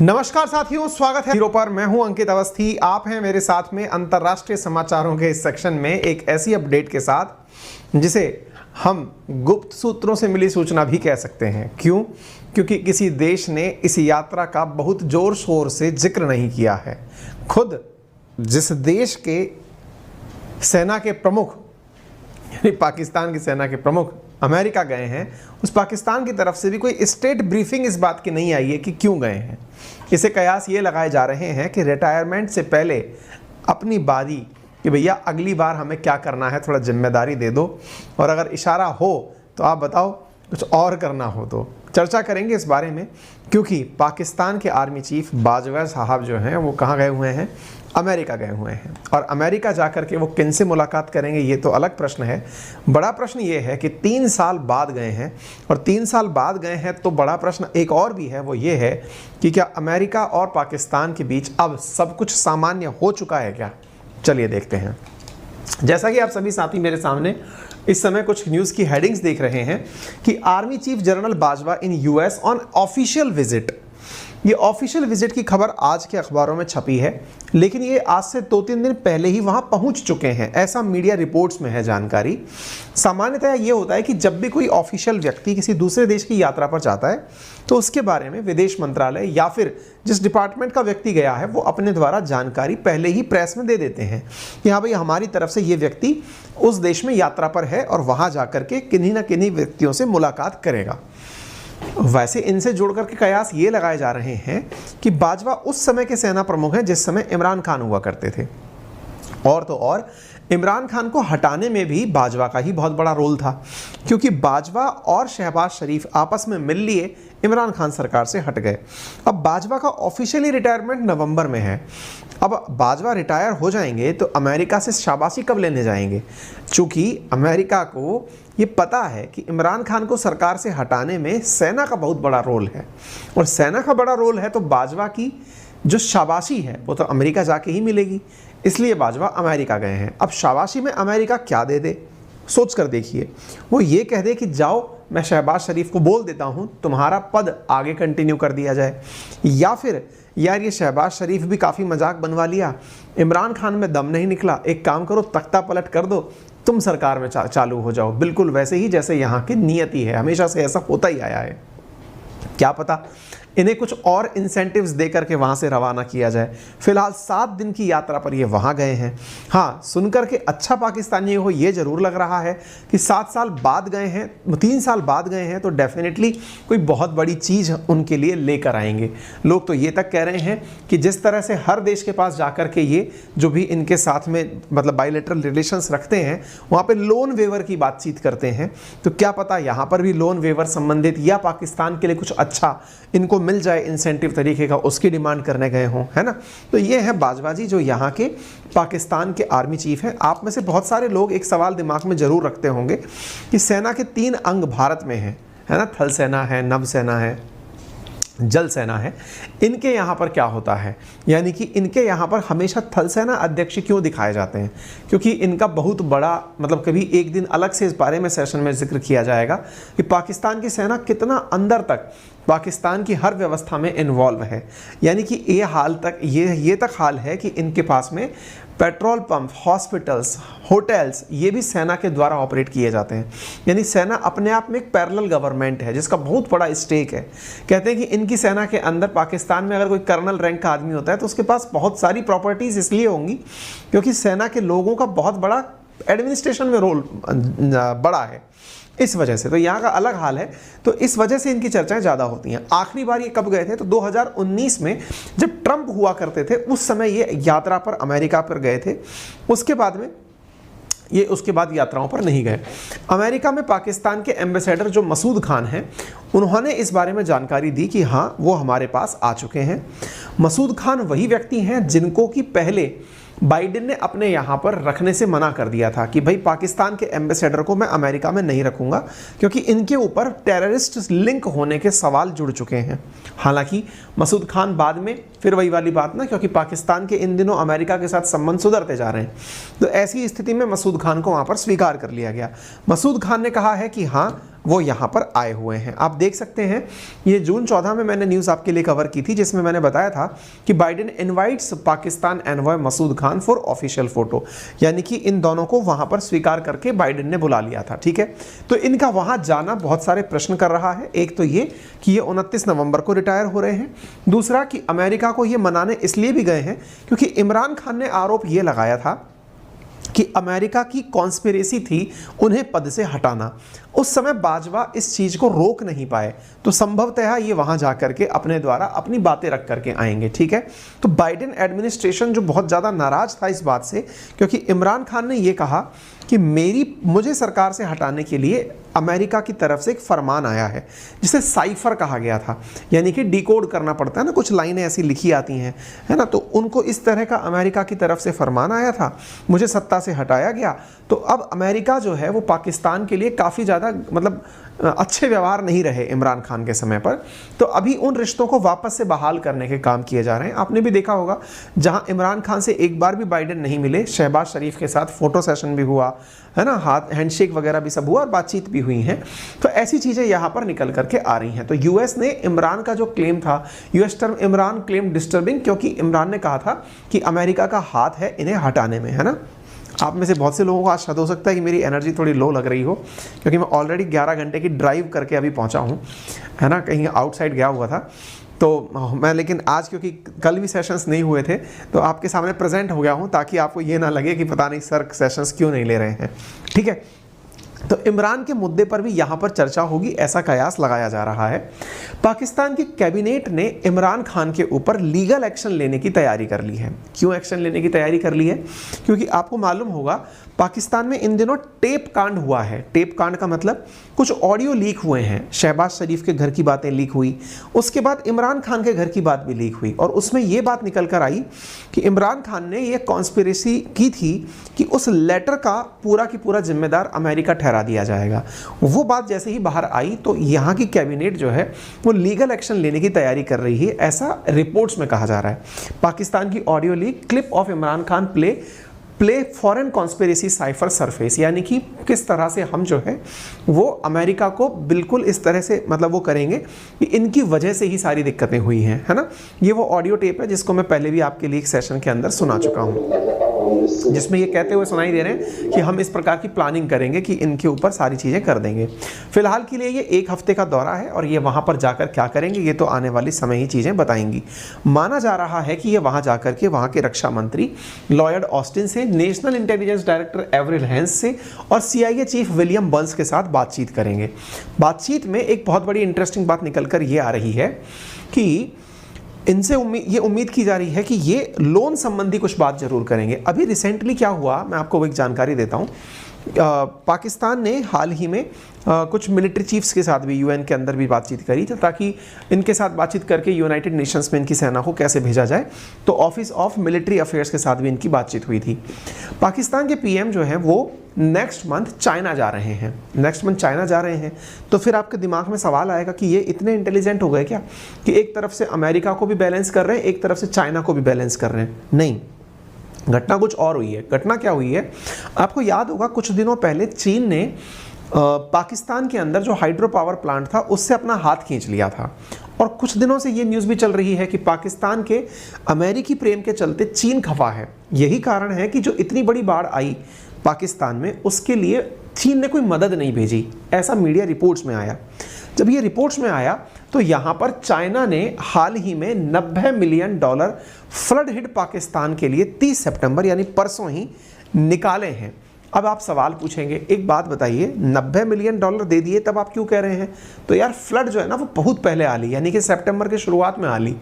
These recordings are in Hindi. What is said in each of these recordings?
नमस्कार साथियों, स्वागत है हीरो पर। मैं हूं अंकित अवस्थी। आप हैं मेरे साथ में अंतर्राष्ट्रीय समाचारों के इस सेक्शन में एक ऐसी अपडेट के साथ जिसे हम गुप्त सूत्रों से मिली सूचना भी कह सकते हैं। क्यों? क्योंकि किसी देश ने इस यात्रा का बहुत जोर शोर से जिक्र नहीं किया है। खुद जिस देश के सेना के प्रमुख यानी पाकिस्तान की सेना के प्रमुख अमेरिका गए हैं, उस पाकिस्तान की तरफ से भी कोई स्टेट ब्रीफिंग इस बात की नहीं आई है कि क्यों गए हैं। इसे कयास ये लगाए जा रहे हैं कि रिटायरमेंट से पहले अपनी बारी कि भैया अगली बार हमें क्या करना है, थोड़ा जिम्मेदारी दे दो, और अगर इशारा हो तो आप बताओ, कुछ और करना हो तो चर्चा करेंगे इस बारे में। क्योंकि पाकिस्तान के आर्मी चीफ बाजवा साहब जो हैं वो कहाँ गए हुए हैं? अमेरिका गए हुए हैं। और अमेरिका जाकर के वो किन से मुलाकात करेंगे ये तो अलग प्रश्न है। बड़ा प्रश्न ये है कि 3 साल बाद गए हैं, और 3 साल बाद गए हैं तो बड़ा प्रश्न एक और भी है, वो ये है कि क्या अमेरिका और पाकिस्तान के बीच अब सब कुछ सामान्य हो चुका है क्या? चलिए देखते हैं। जैसा कि आप सभी साथी मेरे सामने इस समय कुछ न्यूज़ की हेडिंग्स देख रहे हैं कि army chief general Bajwa in US on official visit. ये ऑफिशियल विजिट की खबर आज के अखबारों में छपी है, लेकिन ये आज से 2-3 दिन पहले ही वहां पहुंच चुके हैं, ऐसा मीडिया रिपोर्ट्स में है जानकारी। सामान्यतः ये होता है कि जब भी कोई ऑफिशियल व्यक्ति किसी दूसरे देश की यात्रा पर जाता है तो उसके बारे में विदेश मंत्रालय या फिर जिस डिपार्टमेंट का व्यक्ति गया है वो अपने द्वारा जानकारी पहले ही प्रेस में दे देते हैं कि हाँ भाई, हमारी तरफ से ये व्यक्ति उस देश में यात्रा पर है और वहाँ जाकर के किन्हीं न किन्हीं व्यक्तियों से मुलाकात करेगा। वैसे इनसे जोड़ करके कयास ये लगाए जा रहे हैं कि बाजवा उस समय के सेना प्रमुख हैं जिस समय इमरान खान हुआ करते थे, और तो और इमरान खान को हटाने में भी बाजवा का ही बहुत बड़ा रोल था, क्योंकि बाजवा और शहबाज शरीफ आपस में मिल लिए इमरान खान सरकार से हट गए। अब बाजवा का ऑफिशियली रिटायरमेंट नवंबर में है। अब बाजवा रिटायर हो जाएंगे तो अमेरिका से शाबाशी कब लेने जाएंगे? चूँकि अमेरिका को ये पता है कि इमरान खान को सरकार से हटाने में सेना का बहुत बड़ा रोल है, और सेना का बड़ा रोल है तो बाजवा की जो शाबाशी है वो तो अमेरिका जाके ही मिलेगी। इसलिए बाजवा अमेरिका गए हैं। अब शाबाशी में अमेरिका क्या दे दे, सोच कर देखिए। वो ये कह दे कि जाओ, मैं शहबाज शरीफ को बोल देता हूँ तुम्हारा पद आगे कंटिन्यू कर दिया जाए, या फिर यार ये शहबाज शरीफ भी काफ़ी मजाक बनवा लिया, इमरान खान में दम नहीं निकला, एक काम करो तख्ता पलट कर दो, तुम सरकार में चालू हो जाओ, बिल्कुल वैसे ही जैसे यहाँ की नियति है, हमेशा से ऐसा होता ही आया है। क्या पता इन्हें कुछ और इंसेंटिव्स दे करके वहाँ से रवाना किया जाए। फिलहाल 7 दिन की यात्रा पर ये वहाँ गए हैं। हाँ, सुनकर के अच्छा पाकिस्तानी हो ये ज़रूर लग रहा है कि 7 साल बाद गए हैं, 3 साल बाद गए हैं तो डेफिनेटली कोई बहुत बड़ी चीज़ उनके लिए लेकर आएंगे। लोग तो ये तक कह रहे हैं कि जिस तरह से हर देश के पास जाकर के ये जो भी इनके साथ में मतलब बायलैटरल रिलेशंस रखते हैं वहाँ पर लोन वेवर की बातचीत करते हैं, तो क्या पता यहाँ पर भी लोन वेवर संबंधित या पाकिस्तान के लिए कुछ अच्छा इनको मिल जाए इंसेंटिव तरीके का, उसकी डिमांड करने गए हों, है ना। तो ये है बाजवा जी जो यहाँ के पाकिस्तान के आर्मी चीफ हैं। आप में से बहुत सारे लोग एक सवाल दिमाग में जरूर रखते होंगे कि सेना के 3 अंग भारत में हैं, है ना, थल सेना है, नभ सेना है, जल सेना है। इनके यहाँ पर क्या होता है, यानी कि इनके यहाँ पर हमेशा थल सेना अध्यक्ष क्यों दिखाए जाते हैं? क्योंकि इनका बहुत बड़ा मतलब कभी एक दिन अलग से इस बारे में सेशन में जिक्र किया जाएगा कि पाकिस्तान की सेना कितना अंदर तक पाकिस्तान की हर व्यवस्था में इन्वॉल्व है। यानी कि ये हाल तक ये तक हाल है कि इनके पास में पेट्रोल पंप, हॉस्पिटल्स, होटल्स ये भी सेना के द्वारा ऑपरेट किए जाते हैं। यानी सेना अपने आप में एक पैरेलल गवर्नमेंट है जिसका बहुत बड़ा स्टेक है। कहते हैं कि इनकी सेना के अंदर पाकिस्तान में अगर कोई कर्नल रैंक का आदमी होता है तो उसके पास बहुत सारी प्रॉपर्टीज़ इसलिए होंगी क्योंकि सेना के लोगों का बहुत बड़ा एडमिनिस्ट्रेशन में रोल बड़ा है, इस वजह से। तो यहाँ का अलग हाल है, तो इस वजह से इनकी चर्चाएं ज़्यादा होती हैं। आखिरी बार ये कब गए थे? तो 2019 में जब ट्रंप हुआ करते थे उस समय ये यात्रा पर अमेरिका पर गए थे। उसके बाद यात्राओं पर नहीं गए। अमेरिका में पाकिस्तान के एम्बेसडर जो मसूद खान हैं उन्होंने इस बारे में जानकारी दी कि हाँ वो हमारे पास आ चुके हैं। मसूद खान वही व्यक्ति हैं जिनको कि पहले बाइडेन ने अपने यहाँ पर रखने से मना कर दिया था कि भाई पाकिस्तान के एम्बेसडर को मैं अमेरिका में नहीं रखूँगा क्योंकि इनके ऊपर टेररिस्ट लिंक होने के सवाल जुड़ चुके हैं। हालांकि मसूद खान बाद में फिर वही वाली बात ना, क्योंकि पाकिस्तान के इन दिनों अमेरिका के साथ संबंध सुधरते जा रहे हैं, तो ऐसी स्थिति में मसूद खान को वहाँ पर स्वीकार कर लिया गया। मसूद खान ने कहा है कि हाँ वो यहाँ पर आए हुए हैं। आप देख सकते हैं ये जून 14 में मैंने न्यूज़ आपके लिए कवर की थी, जिसमें मैंने बताया था कि Biden invites Pakistan envoy Masood Khan for official photo, यानी कि इन दोनों को वहाँ पर स्वीकार करके बाइडेन ने बुला लिया था। ठीक है, तो इनका वहाँ जाना बहुत सारे प्रश्न कर रहा है। एक तो ये कि ये 29 नवंबर को रिटायर हो रहे हैं, दूसरा कि अमेरिका को ये मनाने इसलिए भी गए हैं क्योंकि इमरान खान ने आरोप ये लगाया था कि अमेरिका की कॉन्स्पिरेसी थी उन्हें पद से हटाना। उस समय बाजवा इस चीज़ को रोक नहीं पाए, तो संभवतः ये वहाँ जा करके अपने द्वारा अपनी बातें रख करके आएंगे। ठीक है, तो बाइडेन एडमिनिस्ट्रेशन जो बहुत ज़्यादा नाराज़ था इस बात से, क्योंकि इमरान खान ने ये कहा कि मुझे सरकार से हटाने के लिए अमेरिका की तरफ से एक फरमान आया है जिसे साइफर कहा गया था, यानी कि डिकोड करना पड़ता है ना, कुछ लाइनें ऐसी लिखी आती हैं, है ना, तो उनको इस तरह का अमेरिका की तरफ से फरमान आया था, मुझे सत्ता से हटाया गया। तो अब अमेरिका जो है वो पाकिस्तान के लिए काफ़ी ज़्यादा मतलब अच्छे व्यवहार नहीं रहे इमरान खान के समय पर, तो अभी उन रिश्तों को वापस से बहाल करने के काम किए जा रहे हैं। आपने भी देखा होगा जहां इमरान खान से एक बार भी बाइडेन नहीं मिले, शहबाज शरीफ के साथ फोटो सेशन भी हुआ है ना, हाथ हैंडशेक वगैरह भी सब हुआ और बातचीत भी हुई हैं। तो ऐसी चीज़ें यहाँ पर निकल करके आ रही हैं। तो यूएस ने इमरान का जो क्लेम था, US term Imran claim disturbing, क्योंकि इमरान ने कहा था कि अमेरिका का हाथ है इन्हें हटाने में, है ना। आप में से बहुत से लोगों को आज शायद हो सकता है कि मेरी एनर्जी थोड़ी लो लग रही हो, क्योंकि मैं ऑलरेडी 11 घंटे की ड्राइव करके अभी पहुंचा हूं, है ना, कहीं आउटसाइड गया हुआ था। तो मैं लेकिन आज क्योंकि कल भी सेशंस नहीं हुए थे तो आपके सामने प्रेजेंट हो गया हूं, ताकि आपको ये ना लगे कि पता नहीं सर सेशंस क्यों नहीं ले रहे हैं। ठीक है, तो इमरान के मुद्दे पर भी यहाँ पर चर्चा होगी, ऐसा कयास लगाया जा रहा है। पाकिस्तान की कैबिनेट ने इमरान खान के ऊपर लीगल एक्शन लेने की तैयारी कर ली है। क्यों एक्शन लेने की तैयारी कर ली है? क्योंकि आपको मालूम होगा पाकिस्तान में इन दिनों टेप कांड हुआ है। टेप कांड का मतलब कुछ ऑडियो लीक हुए हैं, शहबाज शरीफ के घर की बातें लीक हुई, उसके बाद इमरान खान के घर की बात भी लीक हुई, और उसमें यह बात निकल कर आई कि इमरान खान ने यह कॉन्स्पिरेसी की थी कि उस लेटर का पूरा की पूरा जिम्मेदार अमेरिका ठहरा दिया जाएगा। वो बात जैसे ही बाहर आई तो यहाँ की कैबिनेट जो है वो लीगल एक्शन लेने की तैयारी कर रही है, ऐसा रिपोर्ट्स में कहा जा रहा है। पाकिस्तान की audio leak, clip of Imran Khan play foreign conspiracy cipher surface, यानी कि किस तरह से हम जो है वो अमेरिका को बिल्कुल इस तरह से मतलब वो करेंगे कि इनकी वजह से ही सारी दिक्कतें हुई हैं, है ना। ये वो ऑडियो टेप है जिसको मैं पहले भी आपके लिए एक सेशन के अंदर सुना चुका हूँ, जिसमें ये कहते हुए सुनाई दे रहे हैं कि हम इस प्रकार की प्लानिंग करेंगे कि इनके ऊपर सारी चीज़ें कर देंगे। फिलहाल के लिए ये 1 हफ्ते का दौरा है और ये वहाँ पर जाकर क्या करेंगे ये तो आने वाली समय ही चीज़ें बताएंगी। माना जा रहा है कि ये वहाँ जाकर के वहाँ के रक्षा मंत्री लॉयड ऑस्टिन से, national intelligence director Avril Haines से और CIA चीफ विलियम बर्न्स के साथ बातचीत करेंगे। बातचीत में एक बहुत बड़ी इंटरेस्टिंग बात निकल कर ये आ रही है कि इनसे ये उम्मीद की जा रही है कि ये लोन संबंधी कुछ बात जरूर करेंगे। अभी रिसेंटली क्या हुआ मैं आपको एक जानकारी देता हूँ। पाकिस्तान ने हाल ही में कुछ मिलिट्री चीफ्स के साथ भी UN के अंदर भी बातचीत करी ताकि इनके साथ बातचीत करके यूनाइटेड नेशंस में इनकी सेना को कैसे भेजा जाए। तो ऑफिस ऑफ मिलिट्री अफेयर्स के साथ भी इनकी बातचीत हुई थी। पाकिस्तान के PM जो हैं वो नेक्स्ट मंथ चाइना जा रहे हैं। तो फिर आपके दिमाग में सवाल आएगा कि ये इतने इंटेलिजेंट हो गए क्या कि एक तरफ से अमेरिका को भी बैलेंस कर रहे हैं, एक तरफ से चाइना को भी बैलेंस कर रहे हैं। नहीं, घटना कुछ और हुई है। घटना क्या हुई है? आपको याद होगा कुछ दिनों पहले चीन ने पाकिस्तान के अंदर जो हाइड्रो पावर प्लांट था उससे अपना हाथ खींच लिया था, और कुछ दिनों से ये न्यूज़ भी चल रही है कि पाकिस्तान के अमेरिकी प्रेम के चलते चीन खफा है। यही कारण है कि जो इतनी बड़ी बाढ़ आई पाकिस्तान में उसके लिए चीन ने कोई मदद नहीं भेजी, ऐसा मीडिया रिपोर्ट्स में आया। जब ये रिपोर्ट्स में आया तो यहाँ पर चाइना ने हाल ही में $90 मिलियन फ्लड हिट पाकिस्तान के लिए 30 सितंबर यानी परसों ही निकाले हैं। अब आप सवाल पूछेंगे, एक बात बताइए, $90 मिलियन दे दिए तब आप क्यों कह रहे हैं? तो यार फ्लड जो है ना वो बहुत पहले आ ली, यानी कि सितंबर के शुरुआत में आ ली,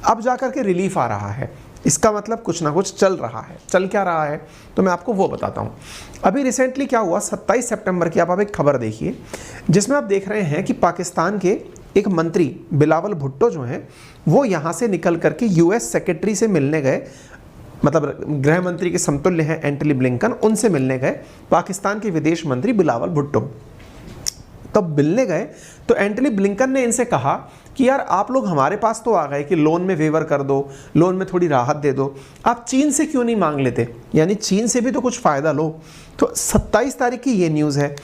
अब जाकर के रिलीफ आ रहा है। इसका मतलब कुछ ना कुछ चल रहा है। चल क्या रहा है तो मैं आपको वो बताता हूँ। अभी रिसेंटली क्या हुआ, 27 सितंबर की आप एक खबर देखिए जिसमें आप देख रहे हैं कि पाकिस्तान के एक मंत्री बिलावल भुट्टो जो हैं वो यहाँ से निकल करके US सेक्रेटरी से मिलने गए, मतलब गृह मंत्री के समतुल्य हैं एंटनी ब्लिंकन, उनसे मिलने गए पाकिस्तान के विदेश मंत्री बिलावल भुट्टो। तब मिलने गए तो एंटनी ब्लिंकन ने इनसे कहा कि यार आप लोग हमारे पास तो आ गए कि लोन में वेवर कर दो, लोन में थोड़ी राहत दे दो, आप चीन से क्यों नहीं मांग लेते, यानी चीन से भी तो कुछ फ़ायदा लो। तो 27 तारीख की ये न्यूज़ है।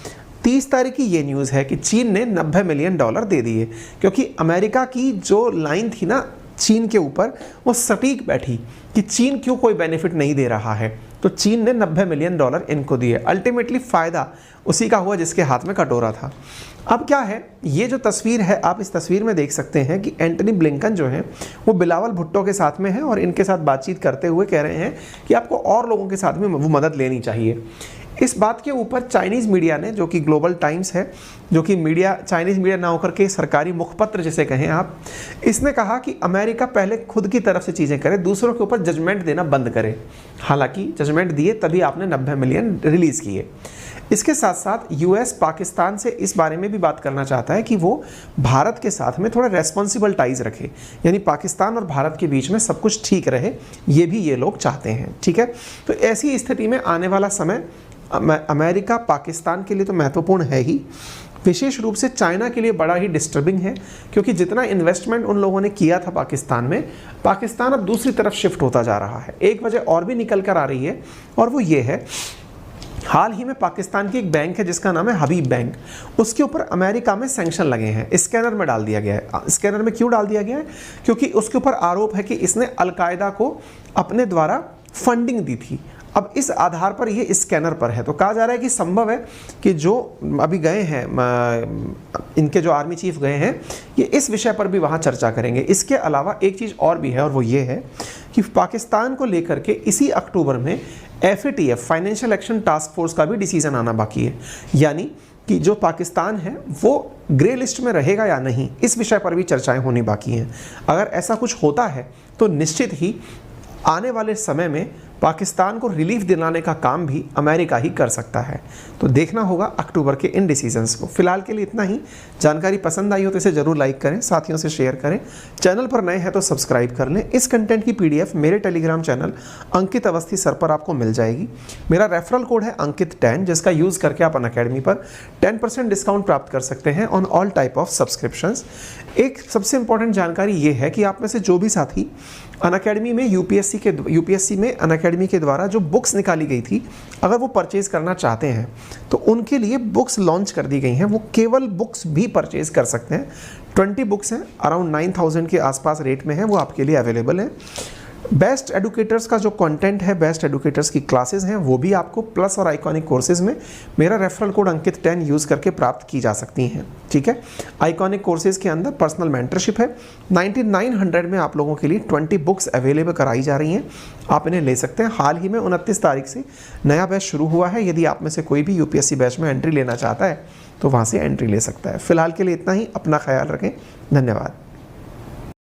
30 तारीख की ये न्यूज़ है कि चीन ने $90 मिलियन दे दिए, क्योंकि अमेरिका की जो लाइन थी ना चीन के ऊपर, वो सटीक बैठी कि चीन क्यों कोई बेनिफिट नहीं दे रहा है, तो चीन ने $90 मिलियन इनको दिए। अल्टीमेटली फ़ायदा उसी का हुआ जिसके हाथ में कटोरा था। अब क्या है, ये जो तस्वीर है, आप इस तस्वीर में देख सकते हैं कि एंटनी ब्लिंकन जो है वो बिलावल भुट्टो के साथ में है और इनके साथ बातचीत करते हुए कह रहे हैं कि आपको और लोगों के साथ में वो मदद लेनी चाहिए। इस बात के ऊपर चाइनीज़ मीडिया ने, जो कि ग्लोबल टाइम्स है, जो कि मीडिया चाइनीज़ मीडिया ना होकर के सरकारी मुखपत्र जिसे कहें आप, इसने कहा कि अमेरिका पहले खुद की तरफ से चीज़ें करे, दूसरों के ऊपर जजमेंट देना बंद करे। हालांकि जजमेंट दिए तभी आपने 90 मिलियन रिलीज़ किए। इसके साथ साथ यूएस पाकिस्तान से इस बारे में भी बात करना चाहता है कि वो भारत के साथ में थोड़ा रेस्पॉन्सिबल टाइज रखे, यानी पाकिस्तान और भारत के बीच में सब कुछ ठीक रहे, ये भी ये लोग चाहते हैं। ठीक है, तो ऐसी स्थिति में आने वाला समय अमेरिका पाकिस्तान के लिए तो महत्वपूर्ण है ही, विशेष रूप से चाइना के लिए बड़ा ही डिस्टर्बिंग है, क्योंकि जितना इन्वेस्टमेंट उन लोगों ने किया था पाकिस्तान में, पाकिस्तान अब दूसरी तरफ शिफ्ट होता जा रहा है। एक वजह और भी निकल कर आ रही है और वो ये है, हाल ही में पाकिस्तान की एक बैंक है जिसका नाम है हबीब बैंक, उसके ऊपर अमेरिका में सैंक्शन लगे हैं, स्कैनर में डाल दिया गया है। स्कैनर में क्यों डाल दिया गया है? क्योंकि उसके ऊपर आरोप है कि इसने अलकायदा को अपने द्वारा फंडिंग दी थी। अब इस आधार पर ये स्कैनर पर है, तो कहा जा रहा है कि संभव है कि जो अभी गए हैं इनके जो आर्मी चीफ गए हैं, ये इस विषय पर भी वहाँ चर्चा करेंगे। इसके अलावा एक चीज़ और भी है और वो ये है कि पाकिस्तान को लेकर के इसी अक्टूबर में FATF financial action task force का भी डिसीजन आना बाकी है, यानी कि जो पाकिस्तान है वो ग्रे लिस्ट में रहेगा या नहीं, इस विषय पर भी चर्चाएं होनी बाकी हैं। अगर ऐसा कुछ होता है तो निश्चित ही आने वाले समय में पाकिस्तान को रिलीफ दिलाने का काम भी अमेरिका ही कर सकता है। तो देखना होगा अक्टूबर के इन डिसीजंस को। फिलहाल के लिए इतना ही। जानकारी पसंद आई हो तो इसे ज़रूर लाइक करें, साथियों से शेयर करें, चैनल पर नए हैं तो सब्सक्राइब कर लें। इस कंटेंट की PDF मेरे टेलीग्राम चैनल अंकित अवस्थी सर पर आपको मिल जाएगी। मेरा रेफरल कोड है अंकित10, जिसका यूज़ करके आप अनअकैडमी पर 10% डिस्काउंट प्राप्त कर सकते हैं on all type of subscriptions. एक सबसे इंपॉर्टेंट जानकारी ये है कि आप में से जो भी साथी अनअकैडमी में यूपीएससी में अनअकैडमी के द्वारा जो बुक्स निकाली गई थी, अगर वो परचेज़ करना चाहते हैं तो उनके लिए बुक्स लॉन्च कर दी गई हैं। वो केवल बुक्स भी परचेज़ कर सकते हैं। 20 बुक्स हैं, अराउंड 9000 के आसपास रेट में है, वो आपके लिए अवेलेबल है। बेस्ट एडुकेटर्स का जो कंटेंट है, बेस्ट एडुकेटर्स की क्लासेस हैं, वो भी आपको प्लस और आइकॉनिक कोर्सेज में मेरा रेफरल कोड अंकित10 यूज़ करके प्राप्त की जा सकती हैं। ठीक है, आइकॉनिक कोर्सेज के अंदर पर्सनल मेंटरशिप है। 9900 में आप लोगों के लिए 20 बुक्स अवेलेबल कराई जा रही हैं, आप इन्हें ले सकते हैं। हाल ही में 29 तारीख से नया बैच शुरू हुआ है। यदि आप में से कोई भी UPSC बैच में एंट्री लेना चाहता है तो वहाँ से एंट्री ले सकता है। फिलहाल के लिए इतना ही। अपना ख्याल रखें। धन्यवाद।